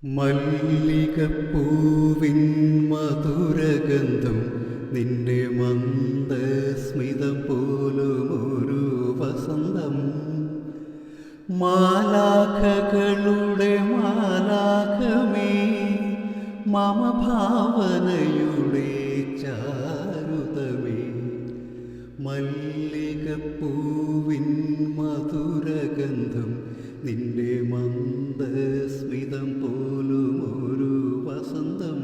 മല്ലികപ്പൂവിൻ മധുരഗന്ധം നിന്റെ മന്ദസ്മിതം പോലുമൊരു വസന്തം. മാലാഖകളുടെ മാലാഖമേ, മമ ഭാവനയുടെ ചാരുതമേ. മല്ലികപ്പൂവിൻ മധുരഗന്ധം നിന്റെ മന്ദസ്മിതം പോലുമൊരു വസന്തം.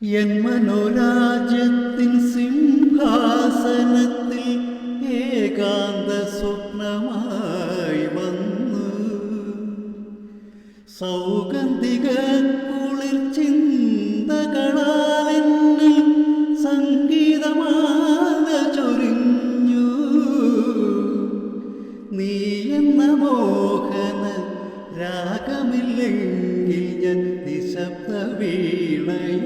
എൻ മനോരാജ്യത്തിൻ സിംഹാസനത്തിൽ ഏകാന്ത സ്വപ്നമായി വന്നു സൗഗന്ധിക കുളിർ ചിന്തകളാൽ എന്നിൽ സംഗീതമാല ചൊരിഞ്ഞു. നീ എന്ന മോഹന രാഗമില്ലെങ്കിൽ ഞാൻ നിശബ്ദ വീണയായേനേ.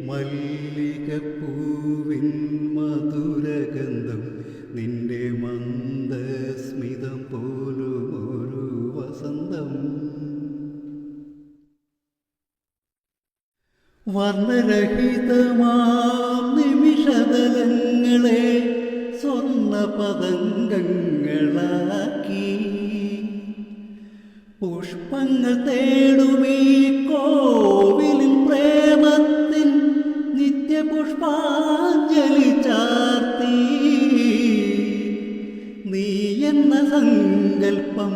മല്ലികപ്പൂവിൻ മധുരഗന്ധം നിന്റെ മന്ദസ്മിതം പോലുമൊരു വസന്തം. വർണ്ണരഹിതമാം നിമിഷതലങ്ങളെ സ്വർണ്ണ പതംഗങ്ങളാക്കി പുഷ്പങ്ങൾ തേടുമീ കോവിലിൻ പ്രേമത്തിൻ നിത്യപുഷ്പാഞ്ജലി ചാർത്തി. നീ എന്ന സങ്കൽപ്പം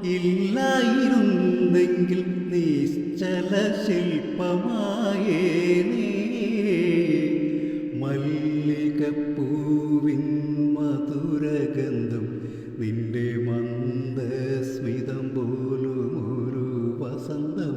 ഇല്ലായിരുന്നെങ്കിൽ നിശ്ചല ശില്പമായേനേ. മല്ലികപ്പൂവിൻ മധുരഗന്ധം നിന്റെ മന്ദസ്മിതം പോലുമൊരു വസന്തം.